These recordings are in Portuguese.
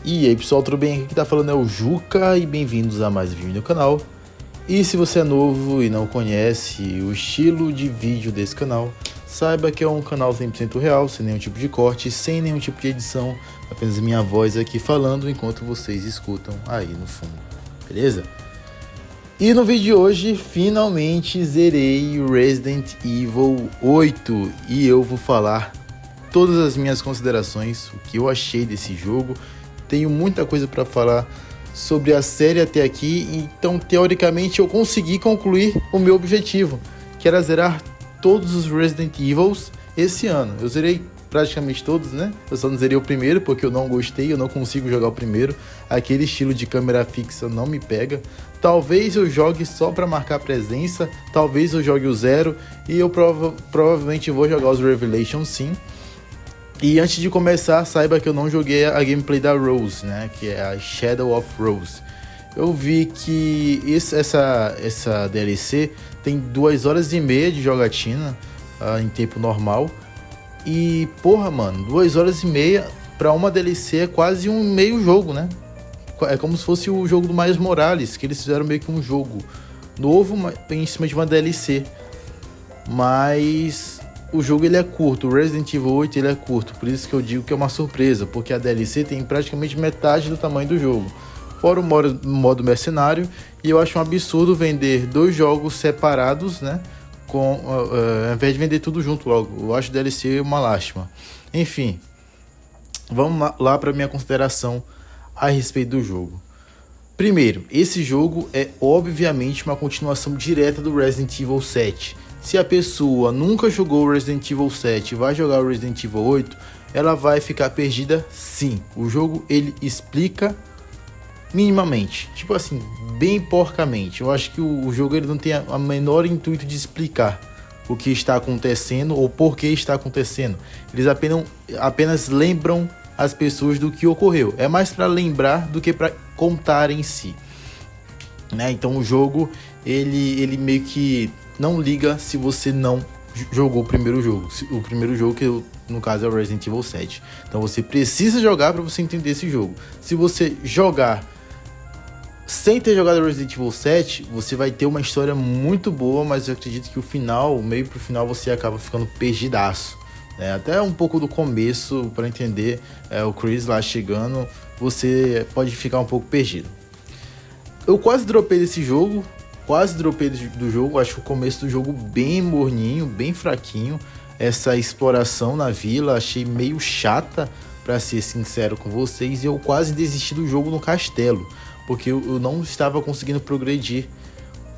E aí pessoal, tudo bem? Aqui que tá falando é o Juca e bem-vindos a mais um vídeo no canal. E se você é novo e não conhece o estilo de vídeo desse canal, saiba que é um canal 100% real, sem nenhum tipo de corte, sem nenhum tipo de edição, apenas minha voz aqui falando enquanto vocês escutam aí no fundo, beleza? E no vídeo de hoje, finalmente zerei o Resident Evil 8 e eu vou falar todas as minhas considerações, o que eu achei desse jogo. Tenho muita coisa para falar sobre a série até aqui, então teoricamente eu consegui concluir o meu objetivo, que era zerar todos os Resident Evils esse ano. Eu zerei praticamente todos, né? Eu só não zerei o primeiro porque eu não gostei, eu não consigo jogar o primeiro. Aquele estilo de câmera fixa não me pega. Talvez eu jogue só para marcar presença, talvez eu jogue o zero e eu provavelmente vou jogar os Revelations sim. E antes de começar, saiba que eu não joguei a gameplay da Rose, né? Que é a Shadow of Rose. Eu vi que essa DLC tem 2 horas e meia de jogatina em tempo normal. E, porra, mano, 2 horas e meia pra uma DLC é quase um meio jogo, né? É como se fosse o jogo do Miles Morales, que eles fizeram meio que um jogo novo em cima de uma DLC. Mas o jogo ele é curto, o Resident Evil 8 ele é curto, por isso que eu digo que é uma surpresa, porque a DLC tem praticamente metade do tamanho do jogo, fora o modo mercenário, e eu acho um absurdo vender 2 jogos separados, né, ao invés de vender tudo junto logo. Eu acho DLC uma lástima. Enfim, vamos lá para minha consideração a respeito do jogo. Primeiro, esse jogo é obviamente uma continuação direta do Resident Evil 7. Se a pessoa nunca jogou Resident Evil 7 e vai jogar o Resident Evil 8, ela vai ficar perdida sim. O jogo ele explica minimamente, tipo assim, bem porcamente. Eu acho que o jogo ele não tem a menor intuito de explicar o que está acontecendo ou por que está acontecendo. Eles apenas lembram as pessoas do que ocorreu. É mais para lembrar do que para contar em si, né? Então o jogo ele meio que não liga se você não jogou o primeiro jogo. O primeiro jogo que no caso é o Resident Evil 7. Então você precisa jogar para você entender esse jogo. Se você jogar sem ter jogado Resident Evil 7, você vai ter uma história muito boa, mas eu acredito que o final, meio pro final, você acaba ficando perdidaço. Até um pouco do começo, para entender o Chris lá chegando, você pode ficar um pouco perdido. Eu quase dropei desse jogo. Do jogo, acho o começo do jogo bem morninho, bem fraquinho. Essa exploração na vila achei meio chata, para ser sincero com vocês, e eu quase desisti do jogo no castelo, porque eu não estava conseguindo progredir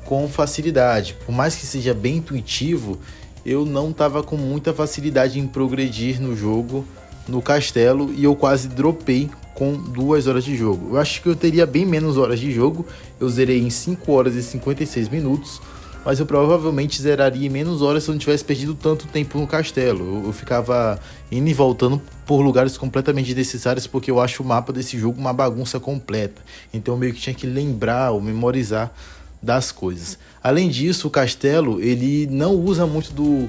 com facilidade. Por mais que seja bem intuitivo, eu não estava com muita facilidade em progredir no jogo, no castelo, e eu quase dropei com 2 horas de jogo. Eu acho que eu teria bem menos horas de jogo, eu zerei em 5 horas e 56 minutos, mas eu provavelmente zeraria em menos horas se eu não tivesse perdido tanto tempo no castelo. Eu ficava indo e voltando por lugares completamente desnecessários, porque eu acho o mapa desse jogo uma bagunça completa. Então eu meio que tinha que lembrar ou memorizar das coisas. Além disso, o castelo ele não usa muito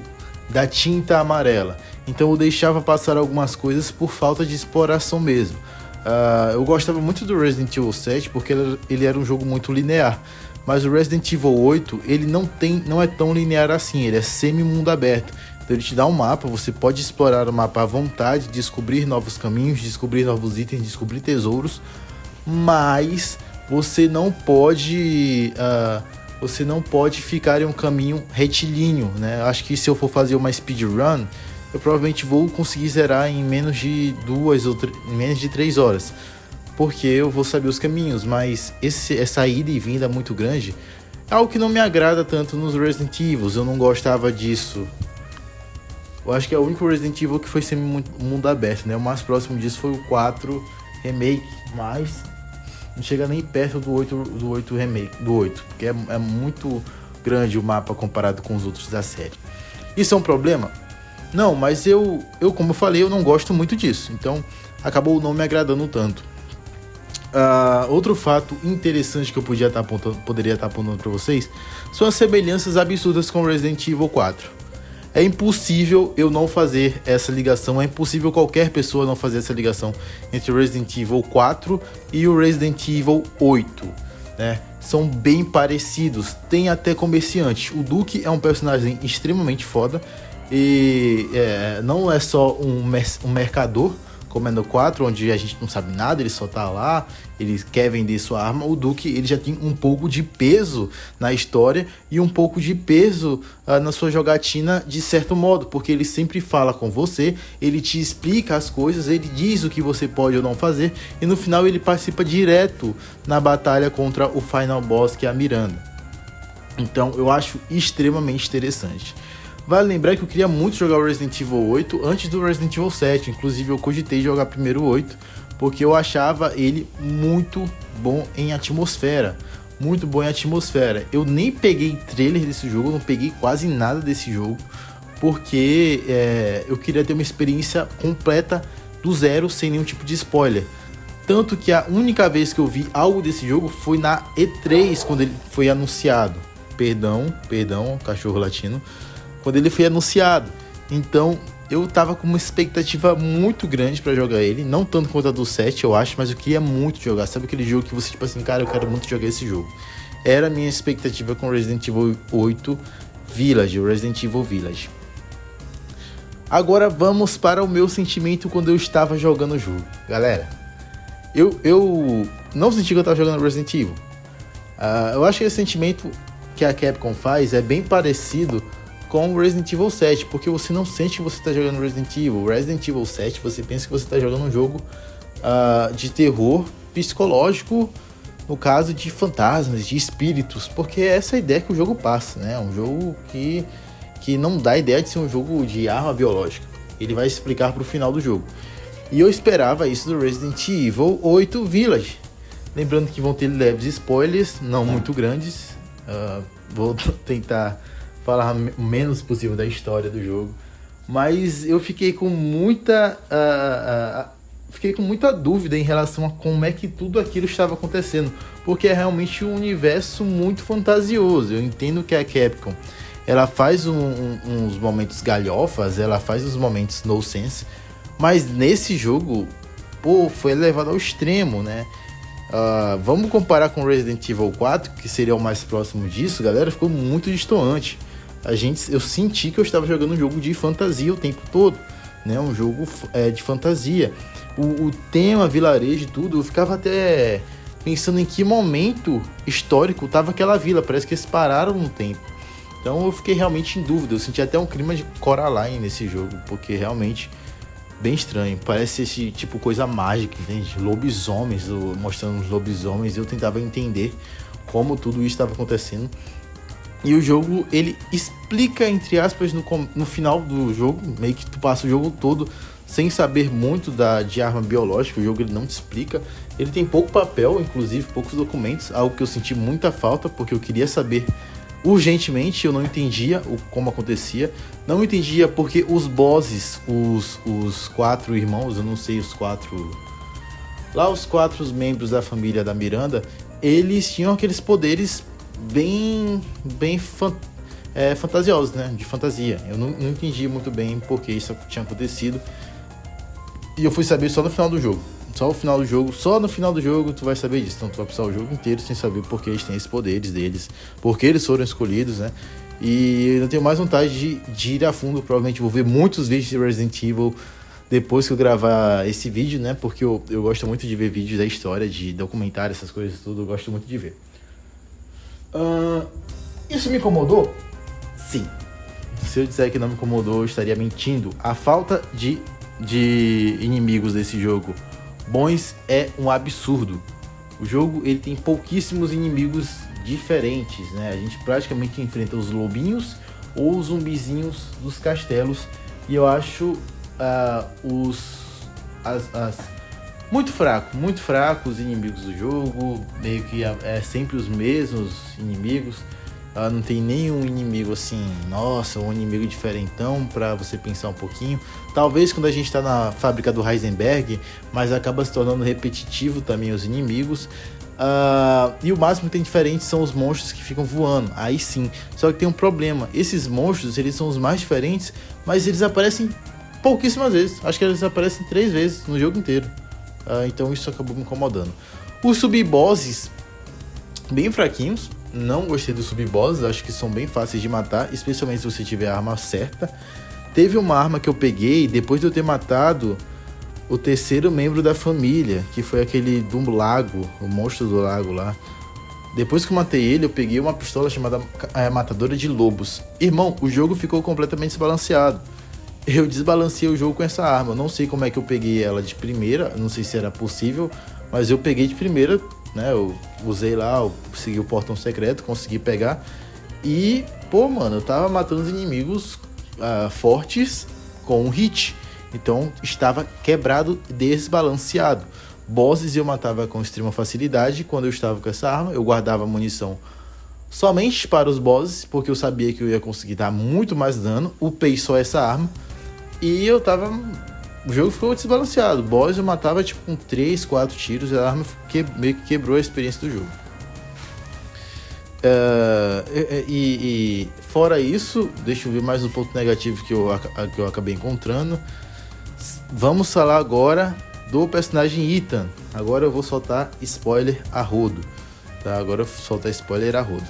da tinta amarela, então eu deixava passar algumas coisas por falta de exploração mesmo. Eu gostava muito do Resident Evil 7 porque ele era um jogo muito linear, mas o Resident Evil 8 ele não é tão linear assim, ele é semi-mundo aberto. Então ele te dá um mapa, você pode explorar o mapa à vontade, descobrir novos caminhos, descobrir novos itens, descobrir tesouros, mas você não pode ficar em um caminho retilíneo, né? Acho que se eu for fazer uma speedrun, eu provavelmente vou conseguir zerar em menos de 3 horas, porque eu vou saber os caminhos, mas essa ida e vinda muito grande é algo que não me agrada tanto nos Resident Evil. Eu não gostava disso. Eu acho que é o único Resident Evil que foi sempre mundo aberto, né? O mais próximo disso foi o 4 Remake, mas não chega nem perto do 8 Remake, do 8, porque é muito grande o mapa comparado com os outros da série. Isso é um problema? Não, mas eu como eu falei, eu não gosto muito disso, então acabou não me agradando tanto. Outro fato interessante que eu poderia estar apontando para vocês são as semelhanças absurdas com Resident Evil 4. É impossível eu não fazer essa ligação, é impossível qualquer pessoa não fazer essa ligação entre o Resident Evil 4 e o Resident Evil 8, né? São bem parecidos, tem até comerciante. O Duke é um personagem extremamente foda e não é só um mercador, como é no 4, onde a gente não sabe nada, ele só tá lá, ele quer vender sua arma. O Duke, ele já tem um pouco de peso na história e um pouco de peso na sua jogatina, de certo modo, porque ele sempre fala com você, ele te explica as coisas, ele diz o que você pode ou não fazer, e no final ele participa direto na batalha contra o final boss, que é a Miranda. Então eu acho extremamente interessante. Vale lembrar que eu queria muito jogar o Resident Evil 8 antes do Resident Evil 7. Inclusive eu cogitei jogar primeiro o 8, porque eu achava ele muito bom em atmosfera. Muito bom em atmosfera. Eu nem peguei trailer desse jogo, não peguei quase nada desse jogo, porque eu queria ter uma experiência completa do zero, sem nenhum tipo de spoiler. Tanto que a única vez que eu vi algo desse jogo foi na E3, quando ele foi anunciado. Perdão, cachorro latino. Quando ele foi anunciado. Então eu tava com uma expectativa muito grande pra jogar ele, não tanto quanto a do 7, eu acho, mas eu queria muito jogar. Sabe aquele jogo que você tipo assim, cara, eu quero muito jogar esse jogo. Era a minha expectativa com Resident Evil 8 Village, o Resident Evil Village. Agora vamos para o meu sentimento quando eu estava jogando o jogo. Galera, eu não senti que eu estava jogando Resident Evil. Eu acho que esse sentimento que a Capcom faz é bem parecido com o Resident Evil 7, porque você não sente que você está jogando Resident Evil. Resident Evil 7, você pensa que você está jogando um jogo de terror psicológico, no caso de fantasmas, de espíritos, porque é essa a ideia que o jogo passa, né? Um jogo que não dá a ideia de ser um jogo de arma biológica. Ele vai explicar para o final do jogo. E eu esperava isso do Resident Evil 8 Village. Lembrando que vão ter leves spoilers, não muito grandes. Vou tentar falar o menos possível da história do jogo, mas eu fiquei com muita dúvida em relação a como é que tudo aquilo estava acontecendo, porque é realmente um universo muito fantasioso. Eu entendo que a Capcom, ela faz uns momentos galhofas, ela faz uns momentos nonsense, mas nesse jogo, foi levado ao extremo, né? Vamos comparar com Resident Evil 4, que seria o mais próximo disso, galera, ficou muito distoante. Eu senti que eu estava jogando um jogo de fantasia o tempo todo, né? Um jogo de fantasia. O tema, vilarejo e tudo, eu ficava até pensando em que momento histórico estava aquela vila. Parece que eles pararam no tempo. Então eu fiquei realmente em dúvida. Eu senti até um clima de Coraline nesse jogo, porque realmente bem estranho. Parece esse tipo coisa mágica, entende? Lobisomens, mostrando os lobisomens. Eu tentava entender como tudo isso estava acontecendo. E o jogo, ele explica, entre aspas, no final do jogo, meio que tu passa o jogo todo sem saber muito de arma biológica. O jogo ele não te explica. Ele tem pouco papel, inclusive poucos documentos, algo que eu senti muita falta, porque eu queria saber urgentemente. Eu não entendia como acontecia. Não entendia porque os bosses, os 4 irmãos, eu não sei os 4... Lá os 4 membros da família da Miranda, eles tinham aqueles poderes bem fantasiosos, né? De fantasia. Eu não entendi muito bem porque isso tinha acontecido. E eu fui saber só no final do jogo. Só no final do jogo tu vai saber disso. Então tu vai passar o jogo inteiro sem saber porque eles têm esses poderes deles, porque eles foram escolhidos, né? E eu tenho mais vontade de ir a fundo. Provavelmente vou ver muitos vídeos de Resident Evil depois que eu gravar esse vídeo, né? Porque eu gosto muito de ver vídeos da história, de documentário, essas coisas tudo. Eu gosto muito de ver. Isso me incomodou? Sim. Se eu disser que não me incomodou, eu estaria mentindo. A falta de inimigos desse jogo bons é um absurdo. O jogo ele tem pouquíssimos inimigos diferentes, né? A gente praticamente enfrenta os lobinhos ou os zumbizinhos dos castelos. E eu acho muito fraco os inimigos do jogo. Meio que é sempre os mesmos inimigos. Não tem nenhum inimigo assim, nossa, um inimigo diferentão pra você pensar um pouquinho. Talvez quando a gente tá na fábrica do Heisenberg, mas acaba se tornando repetitivo também os inimigos. E o máximo que tem diferente são os monstros que ficam voando. Aí sim. Só que tem um problema. Esses monstros, eles são os mais diferentes, mas eles aparecem pouquíssimas vezes. Acho que eles aparecem 3 vezes no jogo inteiro. Então isso acabou me incomodando. Os sub-bosses, bem fraquinhos. Não gostei dos sub-bosses. Acho que são bem fáceis de matar, especialmente se você tiver a arma certa. Teve uma arma que eu peguei depois de eu ter matado o terceiro membro da família, que foi aquele do lago, o monstro do lago lá. Depois que eu matei ele, eu peguei uma pistola chamada Matadora de Lobos. Irmão, o jogo ficou completamente desbalanceado. Eu desbalanceei o jogo com essa arma. Eu não sei como é que eu peguei ela de primeira, não sei se era possível, mas eu peguei de primeira, né? Eu usei lá, eu segui o portão secreto, consegui pegar. E, pô, mano, eu tava matando os inimigos fortes com um hit. Então estava quebrado, desbalanceado. Bosses eu matava com extrema facilidade. Quando eu estava com essa arma, eu guardava munição somente para os bosses, porque eu sabia que eu ia conseguir dar muito mais dano. Upei só essa arma e eu tava... O jogo ficou desbalanceado. Boss eu matava tipo com 3, 4 tiros e a arma meio que quebrou a experiência do jogo. Fora isso, deixa eu ver mais um ponto negativo que eu acabei encontrando. Vamos falar agora do personagem Ethan. Agora eu vou soltar spoiler a rodo, tá? Agora eu vou soltar spoiler a rodo.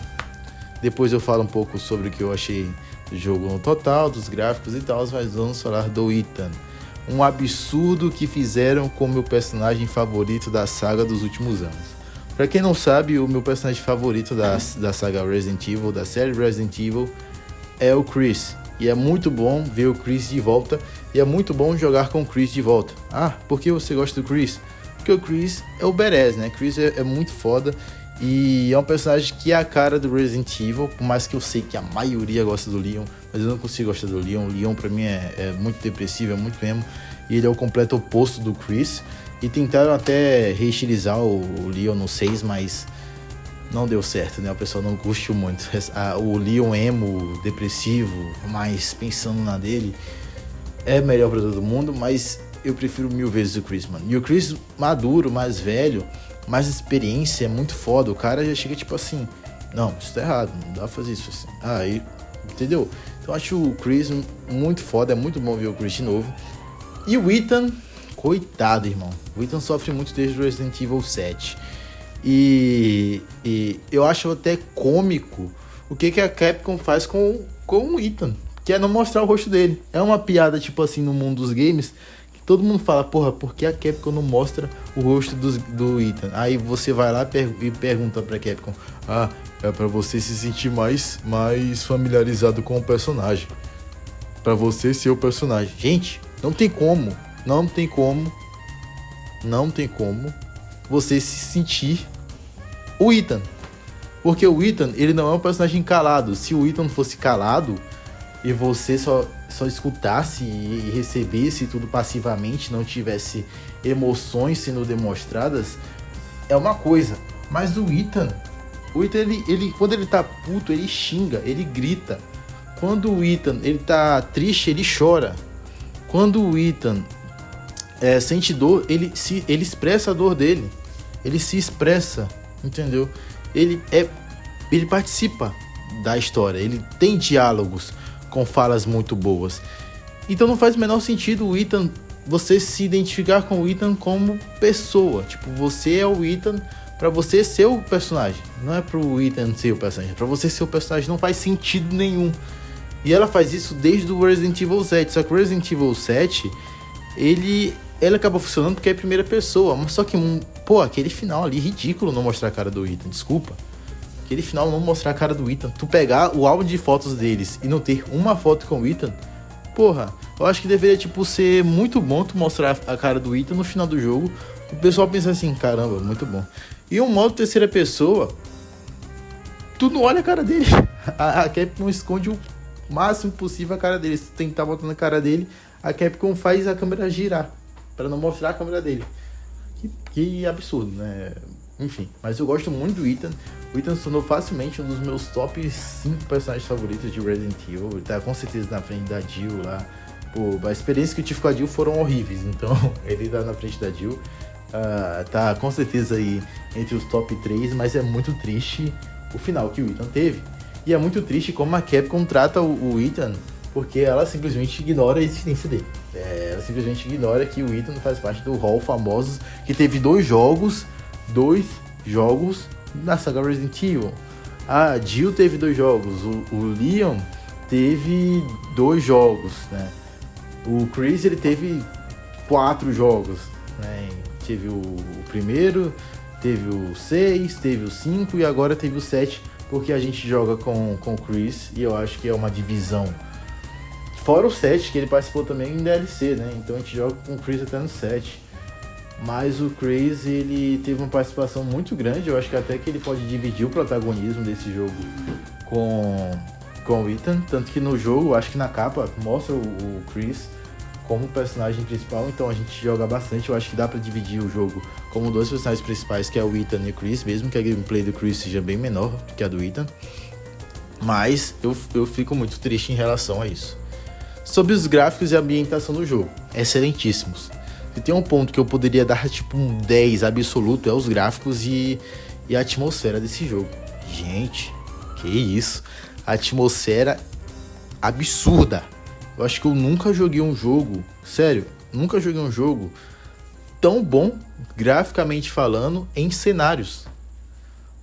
Depois eu falo um pouco sobre o que eu achei do jogo no total, dos gráficos e tal, mas vamos falar do Ethan. Um absurdo que fizeram com o meu personagem favorito da saga dos últimos anos. Pra quem não sabe, o meu personagem favorito da saga Resident Evil, da série Resident Evil, é o Chris. E é muito bom ver o Chris de volta. E é muito bom jogar com o Chris de volta. Por que você gosta do Chris? Porque o Chris é o badass, né? Chris é muito foda. E é um personagem que é a cara do Resident Evil. Por mais que eu sei que a maioria gosta do Leon, mas eu não consigo gostar do Leon. O Leon pra mim é muito depressivo, é muito mesmo. E ele é o completo oposto do Chris. E tentaram até reestilizar o Leon no 6, mas não deu certo, né? O pessoal não curtiu muito. O Leon emo, depressivo, mas pensando na dele, é melhor pra todo mundo, mas eu prefiro 1000 vezes o Chris, mano. E o Chris maduro, mais velho, mais experiência, é muito foda. O cara já chega tipo assim, não, isso tá errado, não dá pra fazer isso assim. Entendeu? Então eu acho o Chris muito foda, é muito bom ver o Chris de novo. E o Ethan, coitado, irmão. O Ethan sofre muito desde o Resident Evil 7. E eu acho até cômico o que a Capcom faz com o Ethan, que é não mostrar o rosto dele. É uma piada, tipo assim, no mundo dos games, que todo mundo fala, porra, por que a Capcom não mostra o rosto do Ethan? Aí você vai lá e pergunta pra Capcom, é pra você se sentir mais familiarizado com o personagem. Pra você ser o personagem. Gente, não tem como você se sentir o Ethan. Porque o Ethan, ele não é um personagem calado. Se o Ethan fosse calado e você só escutasse e recebesse tudo passivamente, não tivesse emoções sendo demonstradas, é uma coisa. Mas o Ethan, ele quando ele tá puto, ele xinga, ele grita. Quando o Ethan, ele tá triste, ele chora. Quando o Ethan sente dor, ele expressa a dor dele. Ele se expressa, entendeu? Ele participa da história. Ele tem diálogos com falas muito boas. Então não faz o menor sentido o Ethan, você se identificar com o Ethan como pessoa. Tipo, você é o Ethan pra você ser o personagem. Não é pro Ethan ser o personagem. Pra você ser o personagem não faz sentido nenhum. E ela faz isso desde o Resident Evil 7. Só que o Resident Evil 7, ele acabou funcionando porque é a primeira pessoa. Mas só que, aquele final ali, ridículo não mostrar a cara do Ethan. Desculpa. Aquele final não mostrar a cara do Ethan. Tu pegar o álbum de fotos deles e não ter uma foto com o Ethan. Porra, eu acho que deveria, ser muito bom tu mostrar a cara do Ethan no final do jogo. O pessoal pensa assim, caramba, muito bom. E um modo terceira pessoa, tu não olha a cara dele. A Capcom esconde o máximo possível a cara dele. Se tu tem que estar botando a cara dele, a Capcom faz a câmera girar para não mostrar a câmera dele. Que absurdo, né? Enfim, mas eu gosto muito do Ethan. O Ethan se tornou facilmente um dos meus top 5 personagens favoritos de Resident Evil. Ele tá com certeza na frente da Jill lá. A experiência que eu tive com a Jill foram horríveis, então ele tá na frente da Jill. Tá com certeza aí entre os top 3, mas é muito triste o final que o Ethan teve. E é muito triste como a Capcom trata o Ethan, porque ela simplesmente ignora a existência dele. Ela simplesmente ignora que o Ethan faz parte do Hall famosos, que teve dois jogos na saga Resident Evil. A Jill teve 2 jogos, o Leon teve 2 jogos, né? O Chris ele teve 4 jogos, né? Teve o primeiro, teve o 6, teve o 5 e agora teve o 7, porque a gente joga com o Chris e eu acho que é uma divisão. Fora o 7, que ele participou também em DLC, né? Então a gente joga com o Chris até no 7. Mas o Chris, ele teve uma participação muito grande, eu acho que até que ele pode dividir o protagonismo desse jogo com o Ethan, tanto que no jogo, acho que na capa, mostra o Chris como personagem principal, então a gente joga bastante, eu acho que dá pra dividir o jogo como 2 personagens principais, que é o Ethan e o Chris, mesmo que a gameplay do Chris seja bem menor que a do Ethan, mas eu fico muito triste em relação a isso. Sobre os gráficos e a ambientação do jogo, excelentíssimos. Se tem um ponto que eu poderia dar tipo um 10 absoluto, é os gráficos e a atmosfera desse jogo. Gente, que isso, a atmosfera absurda. Eu acho que eu nunca joguei um jogo, sério, nunca joguei um jogo tão bom, graficamente falando, em cenários.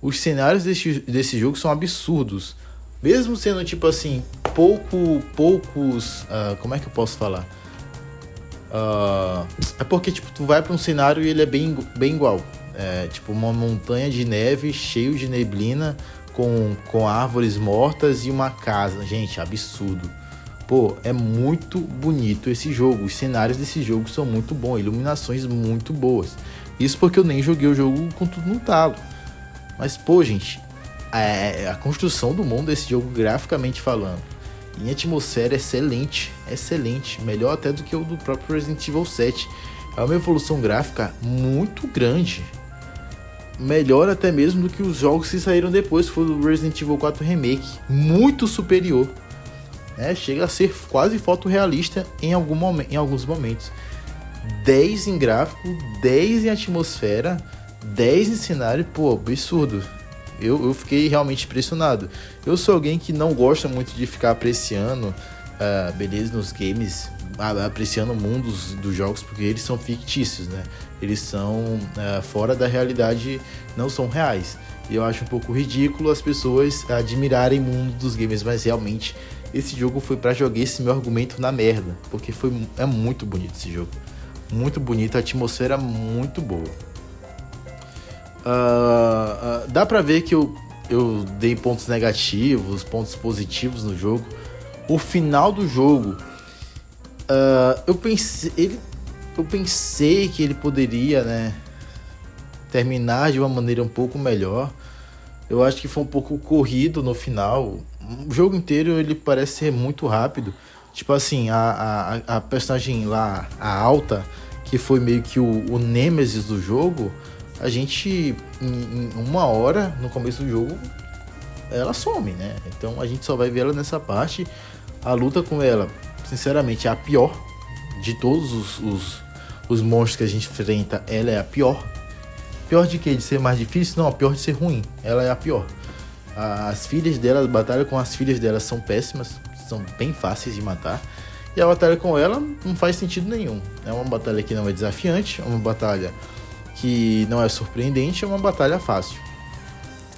Os cenários desse jogo são absurdos. Mesmo sendo tipo assim, poucos, como é que eu posso falar? É porque tipo, tu vai para um cenário e ele é bem igual. É tipo uma montanha de neve cheio de neblina com árvores mortas e uma casa. Gente, absurdo. Pô, é muito bonito esse jogo. Os cenários desse jogo são muito bons, iluminações muito boas. Isso porque eu nem joguei o jogo com tudo no talo. Mas pô, gente, a construção do mundo desse jogo, graficamente falando, em atmosfera, excelente, melhor até do que o do próprio Resident Evil 7. É uma evolução gráfica muito grande, melhor até mesmo do que os jogos que saíram depois, que foi o Resident Evil 4 Remake, muito superior, né? Chega a ser quase fotorrealista em alguns momentos. 10 em gráfico, 10 em atmosfera, 10 em cenário, pô, absurdo. Eu fiquei realmente impressionado. Eu sou alguém que não gosta muito de ficar apreciando beleza nos games, apreciando o mundo dos jogos, porque eles são fictícios, né? Eles são fora da realidade, não são reais. E eu acho um pouco ridículo as pessoas admirarem o mundo dos games, mas realmente esse jogo foi pra jogar esse meu argumento na merda, porque é muito bonito esse jogo. Muito bonito, a atmosfera muito boa. Dá pra ver que eu dei pontos negativos, pontos positivos no jogo. O final do jogo, eu pensei que ele poderia, né, terminar de uma maneira um pouco melhor. Eu acho que foi um pouco corrido no final. O jogo inteiro ele parece ser muito rápido. Tipo assim, a personagem lá, a Alta, que foi meio que o Nemesis do jogo, a gente, em 1 hora, no começo do jogo, ela some, né? Então a gente só vai ver ela nessa parte. A luta com ela, sinceramente, é a pior de todos os monstros que a gente enfrenta. Ela é a pior. Pior de quê? De ser mais difícil? Não, a pior de ser ruim. Ela é a pior. As filhas dela, a batalha com as filhas dela são péssimas, são bem fáceis de matar. E a batalha com ela não faz sentido nenhum. É uma batalha que não é desafiante, é uma batalha que não é surpreendente, é uma batalha fácil.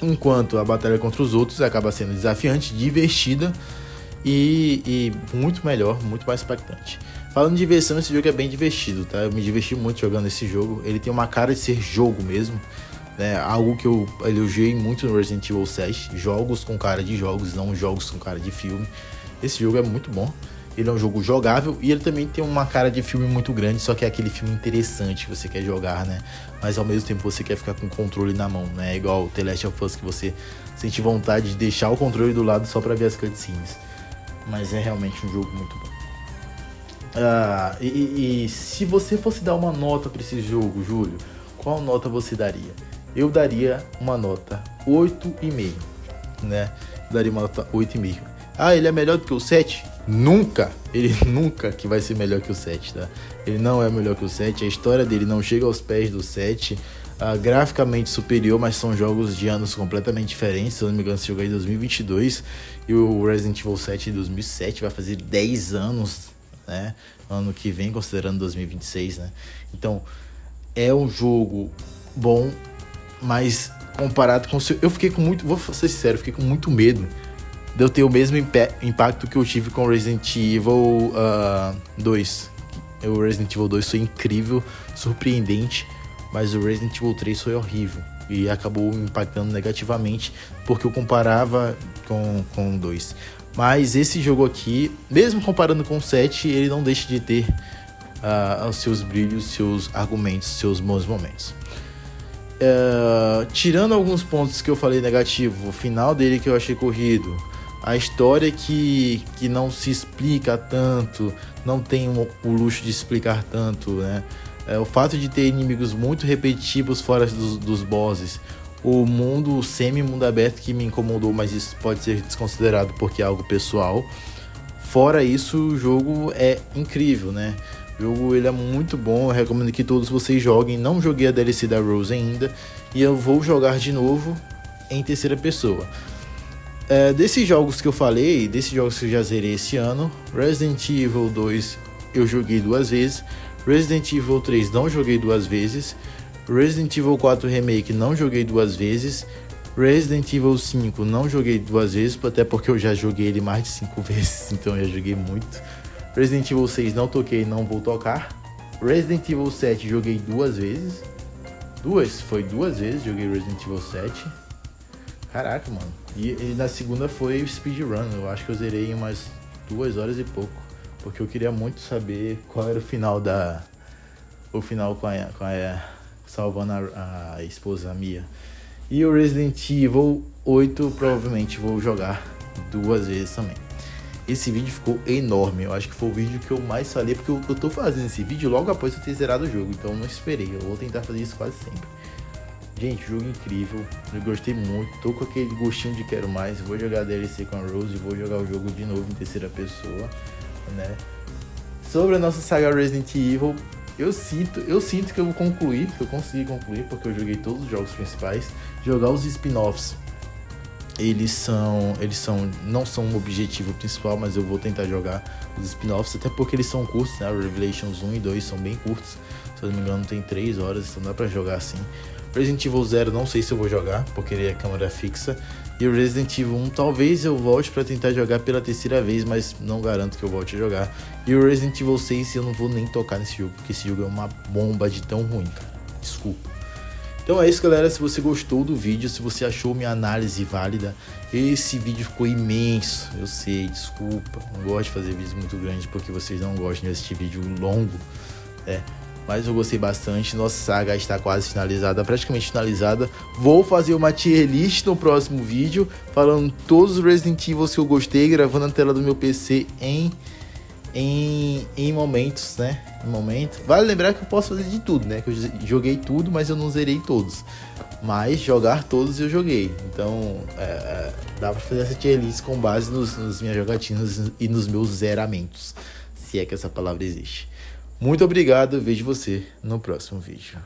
Enquanto a batalha contra os outros acaba sendo desafiante, divertida e muito melhor, muito mais impactante. Falando de diversão, esse jogo é bem divertido, tá? Eu me diverti muito jogando esse jogo. Ele tem uma cara de ser jogo mesmo, né? Algo que eu elogiei muito no Resident Evil 7. Jogos com cara de jogos, não jogos com cara de filme. Esse jogo é muito bom. Ele é um jogo jogável e ele também tem uma cara de filme muito grande, só que é aquele filme interessante que você quer jogar, né? Mas ao mesmo tempo você quer ficar com o controle na mão, né? É igual o The Last of Us, que você sente vontade de deixar o controle do lado só pra ver as cutscenes. Mas é realmente um jogo muito bom. E se você fosse dar uma nota pra esse jogo, Júlio, qual nota você daria? Eu daria uma nota 8,5, né? Eu daria uma nota 8,5. Ah, ele é melhor do que o 7? Nunca! Ele nunca que vai ser melhor que o 7, tá? Ele não é melhor que o 7, a história dele não chega aos pés do 7, graficamente superior, mas são jogos de anos completamente diferentes. Se eu não me engano, esse jogo é em 2022 e o Resident Evil 7 de 2007 vai fazer 10 anos, né? Ano que vem, considerando 2026, né? Então, é um jogo bom, mas comparado com o seu... Eu fiquei com muito... Vou ser sincero, eu fiquei com muito medo de eu ter o mesmo impacto que eu tive com Resident Evil 2. O Resident Evil 2 foi incrível, surpreendente, mas o Resident Evil 3 foi horrível e acabou me impactando negativamente porque eu comparava com o 2. Mas esse jogo aqui, mesmo comparando com o 7, ele não deixa de ter os seus brilhos, seus argumentos, seus bons momentos. Tirando alguns pontos que eu falei negativo, o final dele que eu achei corrido, a história que não se explica tanto, não tem o luxo de explicar tanto, né? O fato de ter inimigos muito repetitivos fora dos bosses, o mundo semi-mundo aberto que me incomodou, mas isso pode ser desconsiderado porque é algo pessoal. Fora isso, o jogo é incrível, né? O jogo ele é muito bom, eu recomendo que todos vocês joguem. Não joguei a DLC da Rose ainda e eu vou jogar de novo em terceira pessoa. Desses jogos que eu falei, desses jogos que eu já zerei esse ano, Resident Evil 2 eu joguei 2 vezes, Resident Evil 3 não joguei 2 vezes, Resident Evil 4 Remake não joguei 2 vezes, Resident Evil 5 não joguei 2 vezes, até porque eu já joguei ele mais de 5 vezes, então eu já joguei muito. Resident Evil 6 não toquei, não vou tocar. Resident Evil 7 joguei 2 vezes. Foi 2 vezes joguei Resident Evil 7. Caraca, mano. E na segunda foi speedrun. Eu acho que eu zerei em umas 2 horas e pouco. Porque eu queria muito saber qual era o final o final com a salvando a esposa Mia. E o Resident Evil 8 provavelmente vou jogar 2 vezes também. Esse vídeo ficou enorme. Eu acho que foi o vídeo que eu mais falei, porque eu tô fazendo esse vídeo logo após eu ter zerado o jogo. Então eu não esperei. Eu vou tentar fazer isso quase sempre. Gente, jogo incrível, eu gostei muito, tô com aquele gostinho de quero mais, vou jogar DLC com a Rose e vou jogar o jogo de novo em terceira pessoa, né? Sobre a nossa saga Resident Evil, eu sinto que eu vou concluir, que eu consegui concluir, porque eu joguei todos os jogos principais. Jogar os spin-offs, eles não são o objetivo principal, mas eu vou tentar jogar os spin-offs, até porque eles são curtos, né? Revelations 1 e 2 são bem curtos, se eu não me engano tem 3 horas, então dá pra jogar assim. Resident Evil 0 não sei se eu vou jogar, porque ele é câmera fixa. E o Resident Evil 1 talvez eu volte pra tentar jogar pela terceira vez, mas não garanto que eu volte a jogar. E o Resident Evil 6 eu não vou nem tocar nesse jogo, porque esse jogo é uma bomba de tão ruim, cara. Desculpa. Então é isso, galera. Se você gostou do vídeo, se você achou minha análise válida, esse vídeo ficou imenso. Eu sei, desculpa. Não gosto de fazer vídeos muito grandes porque vocês não gostam de assistir vídeo longo. Mas eu gostei bastante. Nossa saga está quase finalizada, praticamente finalizada. Vou fazer uma tier list no próximo vídeo, falando todos os Resident Evil que eu gostei, gravando na tela do meu PC em momentos, né? Em momento. Vale lembrar que eu posso fazer de tudo, né? Que eu joguei tudo, mas eu não zerei todos. Mas jogar todos eu joguei. Então, dá pra fazer essa tier list com base nas minhas jogatinas e nos meus zeramentos. Se é que essa palavra existe. Muito obrigado, vejo você no próximo vídeo.